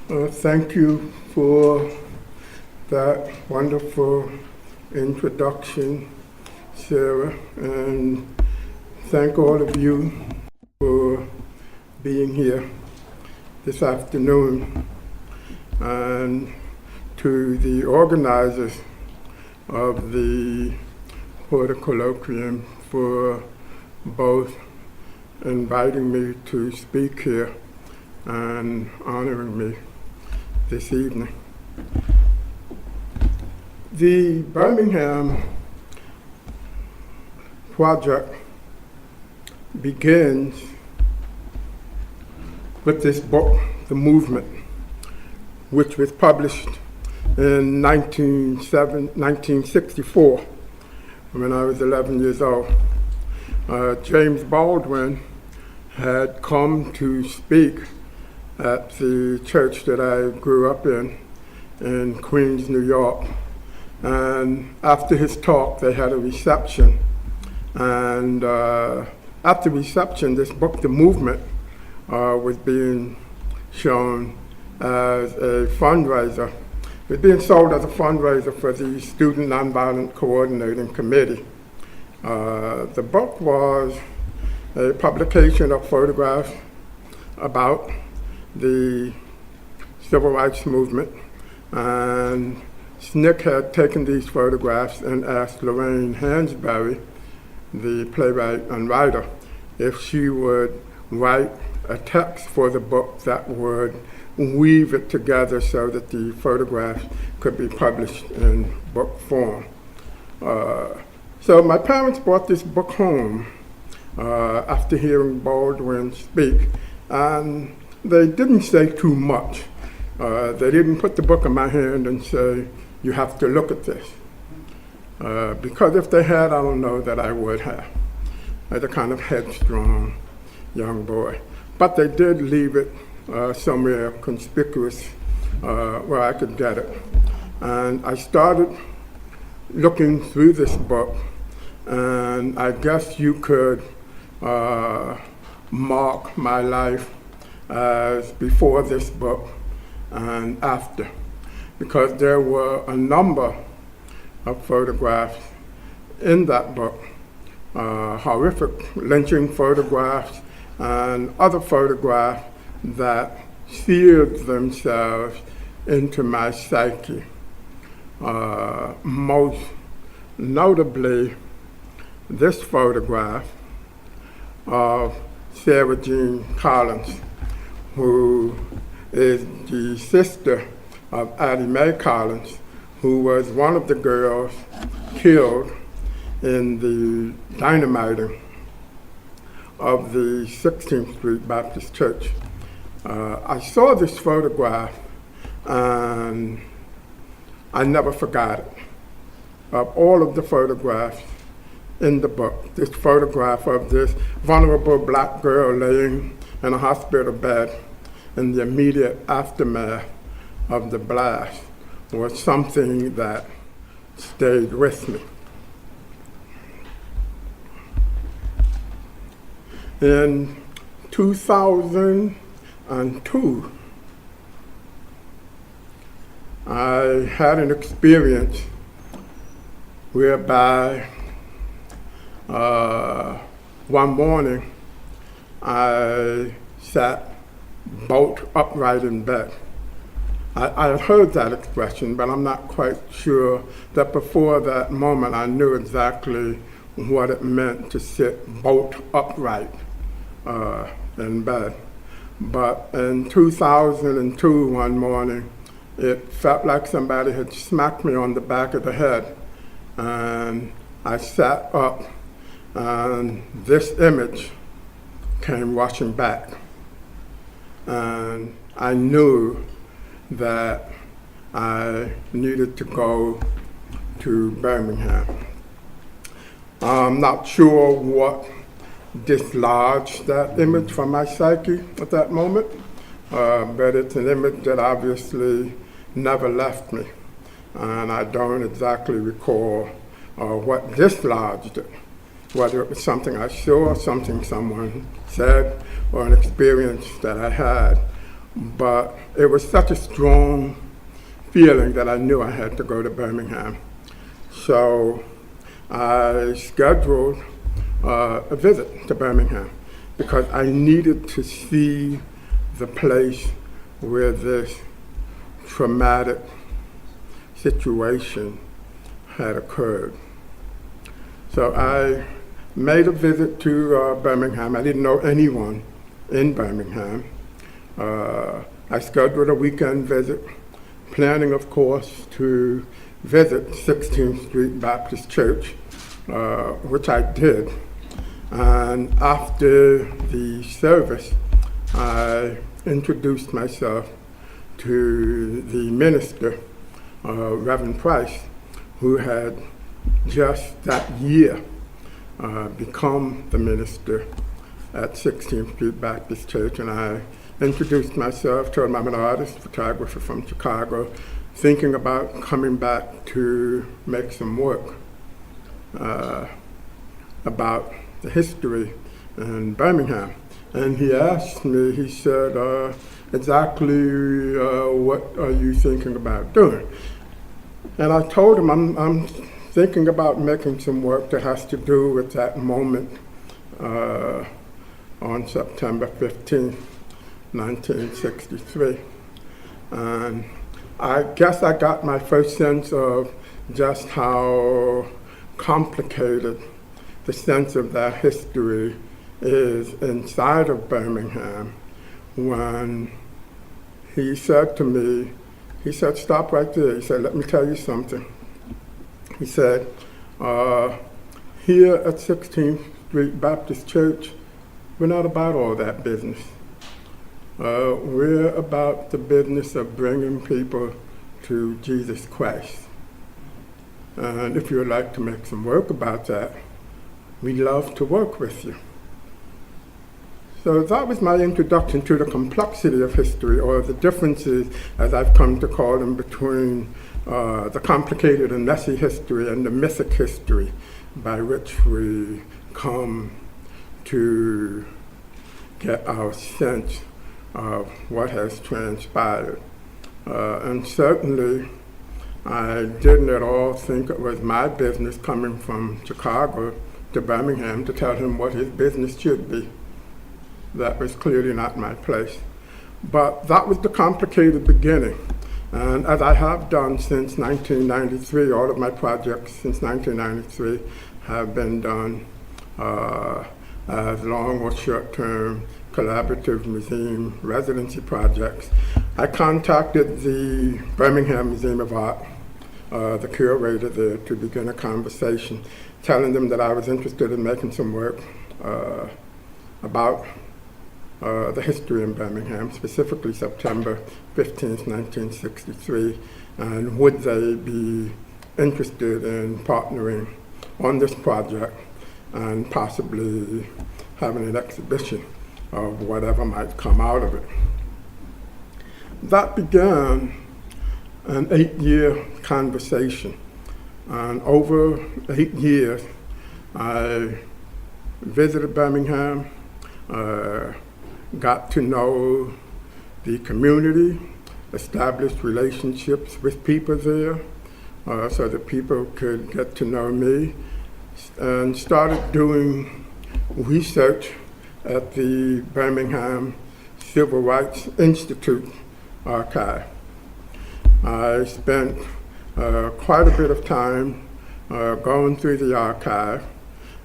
Thank you for that wonderful introduction, Sarah, and thank all of you for being here this afternoon, and to the organizers of the Horticolloquium for both inviting me to speak here and honoring me this evening. The Birmingham Project begins with this book, The Movement, which was published in 1964 when I was 11 years old. James Baldwin had come to speak at the church that I grew up in Queens, New York. And after his talk, they had a reception. And at the reception, this book, The Movement, was being shown as a fundraiser. It was being sold as a fundraiser for the Student Nonviolent Coordinating Committee. The book was a publication of photographs about the civil rights movement, and SNCC had taken these photographs and asked Lorraine Hansberry, the playwright and writer, if she would write a text for the book that would weave it together so that the photographs could be published in book form. So my parents brought this book home after hearing Baldwin speak, and they didn't say too much. They didn't put the book in my hand and say, you have to look at this. Because if they had, I don't know that I would have, as a kind of headstrong young boy. But they did leave it somewhere conspicuous where I could get it. And I started looking through this book, and I guess you could mark my life as before this book and after, because there were a number of photographs in that book, horrific lynching photographs and other photographs that seared themselves into my psyche. Most notably, this photograph of Sarah Jean Collins, who is the sister of Addie Mae Collins, who was one of the girls killed in the dynamiting of the 16th Street Baptist Church. I saw this photograph and I never forgot it. Of all of the photographs in the book, this photograph of this vulnerable black girl laying in a hospital bed in the immediate aftermath of the blast was something that stayed with me. In 2002, I had an experience whereby one morning I sat bolt upright in bed. I had heard that expression, but I'm not quite sure that before that moment I knew exactly what it meant to sit bolt upright in bed. But in 2002, one morning, it felt like somebody had smacked me on the back of the head, and I sat up, and this image came rushing back. And I knew that I needed to go to Birmingham. I'm not sure what dislodged that image from my psyche at that moment, but it's an image that obviously never left me. And I don't exactly recall what dislodged it, whether it was something I saw, something someone said, or an experience that I had. but it was such a strong feeling that I knew I had to go to Birmingham. So I scheduled a visit to Birmingham because I needed to see the place where this traumatic situation had occurred. So I made a visit to Birmingham. I didn't know anyone in Birmingham. I scheduled a weekend visit, planning, of course, to visit 16th Street Baptist Church, which I did. And after the service, I introduced myself to the minister, Reverend Price, who had just that year become the minister at 16th Street Baptist Church. And I introduced myself, told him I'm an artist, photographer from Chicago, thinking about coming back to make some work about the history in Birmingham. And he asked me, he said, exactly what are you thinking about doing? And I told him I'm thinking about making some work that has to do with that moment on September 15th, 1963. And I guess I got my first sense of just how complicated the sense of that history is inside of Birmingham when he said to me, he said, stop right there. He said, let me tell you something. He said, here at 16th Street Baptist Church, we're not about all that business. We're about the business of bringing people to Jesus Christ. And if you would like to make some work about that, we'd love to work with you. So that was my introduction to the complexity of history, or the differences, as I've come to call them, between the complicated and messy history and the mythic history by which we come to get our sense of what has transpired. And certainly, I didn't at all think it was my business coming from Chicago to Birmingham to tell him what his business should be. That was clearly not my place. But that was the complicated beginning. And as I have done since 1993, all of my projects since 1993 have been done as long or short-term collaborative museum residency projects. I contacted the Birmingham Museum of Art, the curator there, to begin a conversation, telling them that I was interested in making some work about the history in Birmingham, specifically September 15th, 1963, and would they be interested in partnering on this project and possibly having an exhibition of whatever might come out of it. That began an 8-year conversation, and over 8 years I visited Birmingham, got to know the community, established relationships with people there so that people could get to know me, and started doing research at the Birmingham Civil Rights Institute archive. I spent quite a bit of time going through the archive,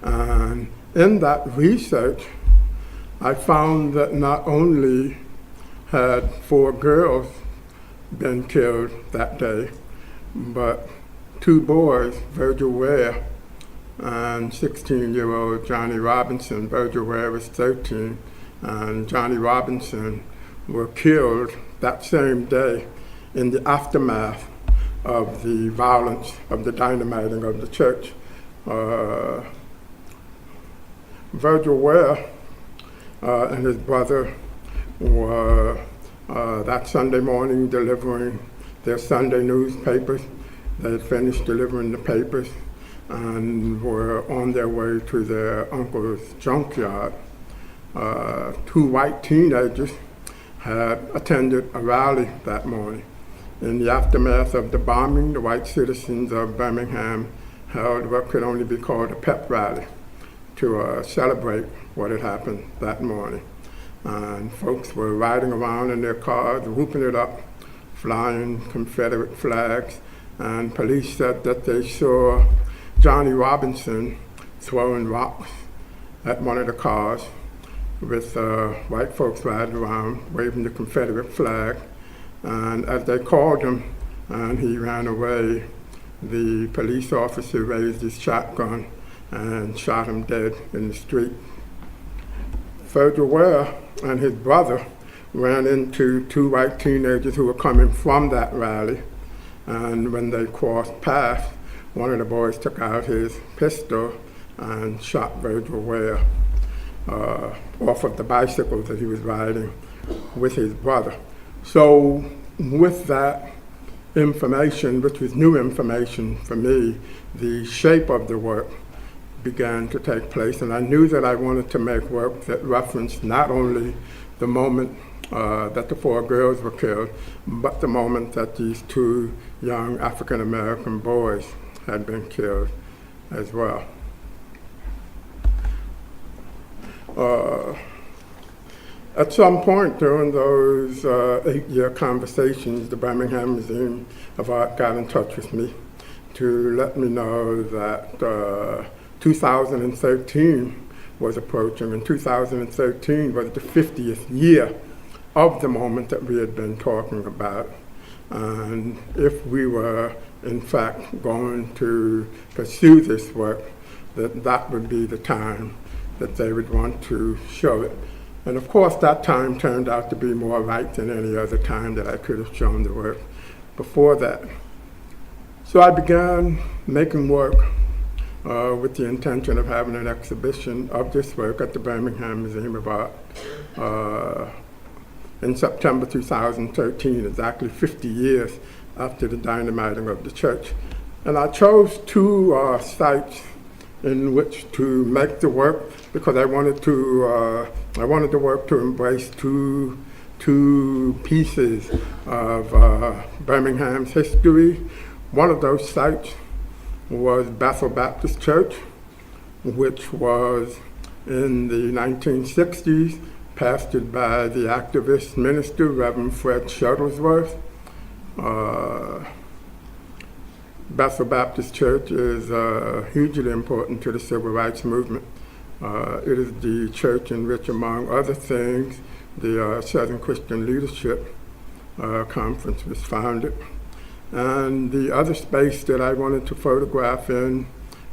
and in that research I found that not only had 4 girls been killed that day, but 2 boys, Virgil Ware and 16-year-old Johnny Robinson. Virgil Ware was 13, and Johnny Robinson were killed that same day in the aftermath of the violence of the dynamiting of the church. Virgil Ware and his brother were that Sunday morning delivering their Sunday newspapers. They had finished delivering the papers and were on their way to their uncle's junkyard. 2 white teenagers had attended a rally that morning. In the aftermath of the bombing, the white citizens of Birmingham held what could only be called a pep rally to celebrate what had happened that morning. And folks were riding around in their cars, whooping it up, flying Confederate flags, and police said that they saw Johnny Robinson throwing rocks at one of the cars with white folks riding around waving the Confederate flag. And as they called him and he ran away, the police officer raised his shotgun and shot him dead in the street. Virgil Ware and his brother ran into two white teenagers who were coming from that rally, and when they crossed paths, one of the boys took out his pistol and shot Virgil Ware off of the bicycle that he was riding with his brother. So with that information, which was new information for me, the shape of the work began to take place, and I knew that I wanted to make work that referenced not only the moment that the four girls were killed, but the moment that these two young African-American boys had been killed as well. At some point during those 8-year conversations, the Birmingham Museum of Art got in touch with me to let me know that 2013 was approaching, and 2013 was the 50th year of the moment that we had been talking about. And if we were, in fact, going to pursue this work, that would be the time that they would want to show it. And of course, that time turned out to be more right than any other time that I could have shown the work before that. So I began making work with the intention of having an exhibition of this work at the Birmingham Museum of Art in September 2013, exactly 50 years after the dynamiting of the church. And I chose two sites in which to make the work because I wanted the work to embrace two pieces of Birmingham's history. One of those sites was Bethel Baptist Church, which was in the 1960s pastored by the activist minister, Reverend Fred Shuttlesworth. Bethel Baptist Church is hugely important to the civil rights movement. It is the church in which, among other things, the Southern Christian Leadership Conference was founded. And the other space that I wanted to photograph in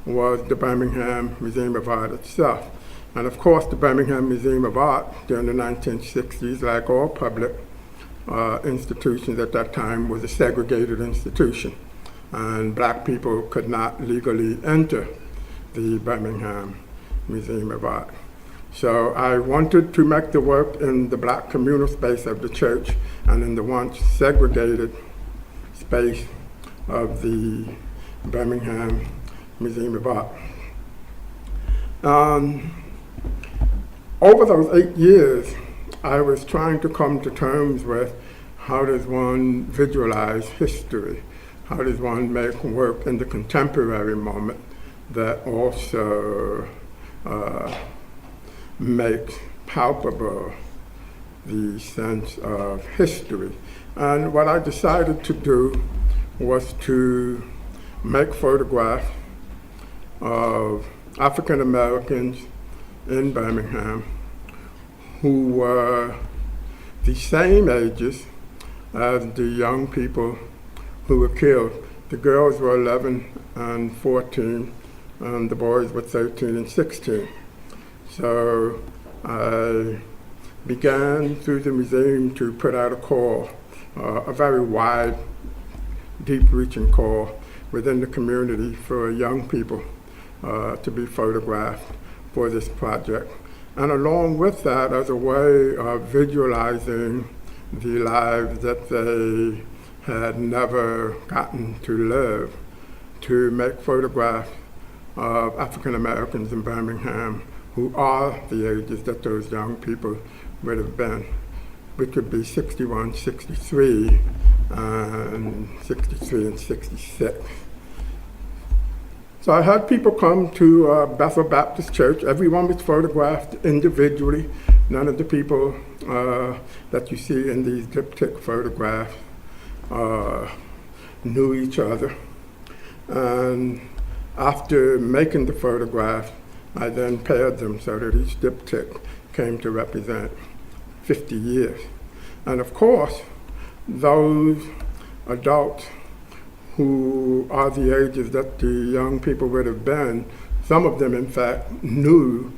was the Birmingham Museum of Art itself. And of course, the Birmingham Museum of Art during the 1960s, like all public institutions at that time, was a segregated institution. And black people could not legally enter the Birmingham Museum of Art. So I wanted to make the work in the black communal space of the church and in the once segregated space of the Birmingham Museum of Art. Over those 8 years, I was trying to come to terms with how does one visualize history? How does one make work in the contemporary moment that also makes palpable the sense of history? And what I decided to do was to make photographs of African Americans in Birmingham who were the same ages as the young people who were killed. The girls were 11 and 14, and the boys were 13 and 16. So I began through the museum to put out a call, a very wide, deep-reaching call within the community for young people to be photographed for this project. And along with that, as a way of visualizing the lives that they had never gotten to live, to make photographs of African Americans in Birmingham who are the ages that those young people would have been. which would be 61, 63, and 63 and 66. So I had people come to Bethel Baptist Church. Everyone was photographed individually. None of the people that you see in these diptych photographs knew each other. And after making the photograph, I then paired them so that each diptych came to represent 50 years. And of course, those adults who are the ages that the young people would have been, some of them in fact knew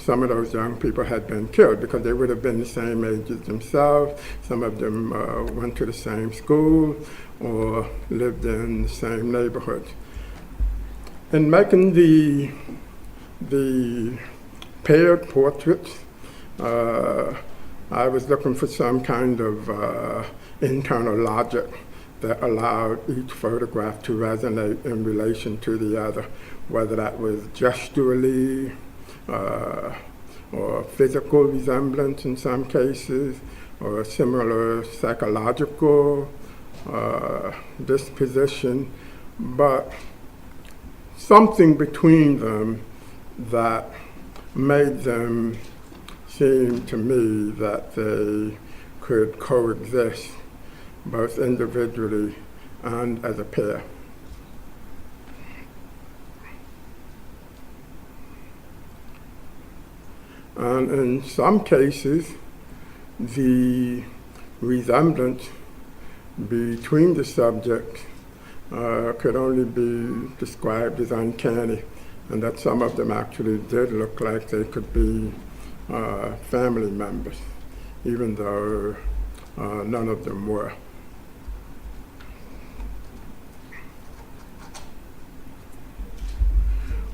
some of those young people had been killed because they would have been the same ages themselves. Some of them went to the same school or lived in the same neighborhoods. In making the paired portraits, I was looking for some kind of internal logic that allowed each photograph to resonate in relation to the other, whether that was gesturally or physical resemblance in some cases, or a similar psychological disposition, but something between them that made them seem to me that they could coexist both individually and as a pair. And in some cases, the resemblance between the subjects could only be described as uncanny, and that some of them actually did look like they could be family members, even though none of them were.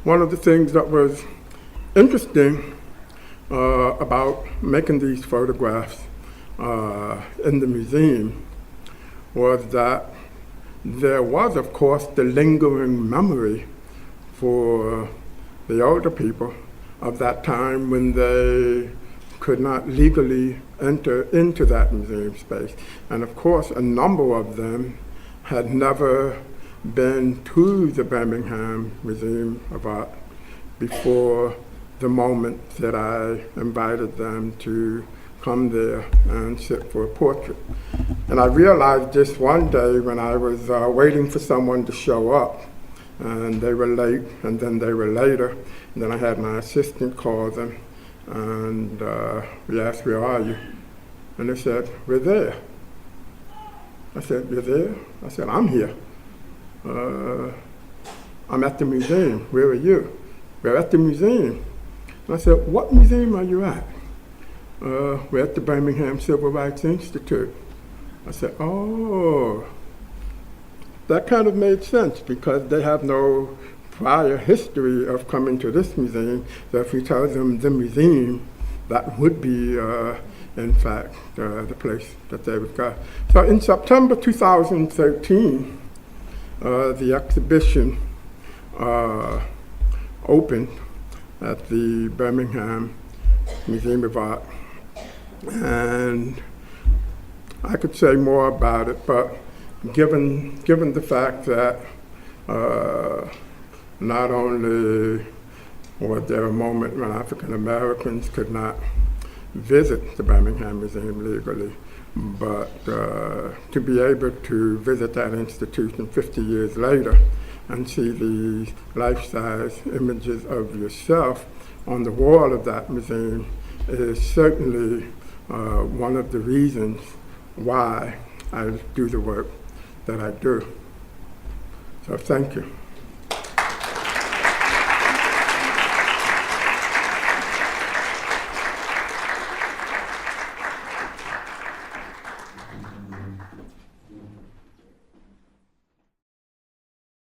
One of the things that was interesting about making these photographs in the museum was that there was, of course, the lingering memory for the older people of that time when they could not legally enter into that museum space. And of course, a number of them had never been to the Birmingham Museum of Art before the moment that I invited them to come there and sit for a portrait. And I realized just one day when I was waiting for someone to show up, and they were late, and then they were later, and then I had my assistant call them, and we asked, "Where are you?" And they said, "We're there." I said, "You're there?" I said, "I'm here. I'm at the museum. Where are you?" "We're at the museum." And I said, "What museum are you at?" "We're at the Birmingham Civil Rights Institute." I said, "Oh." That kind of made sense because they have no prior history of coming to this museum. So if we tell them the museum, that would be, in fact, the place that they would go. So in September 2013, the exhibition opened at the Birmingham Museum of Art. And I could say more about it, but given the fact that not only was there a moment when African Americans could not visit the Birmingham Museum legally, but to be able to visit that institution 50 years later and see the life-size images of yourself on the wall of that museum is certainly one of the reasons why I do the work that I do. So thank you.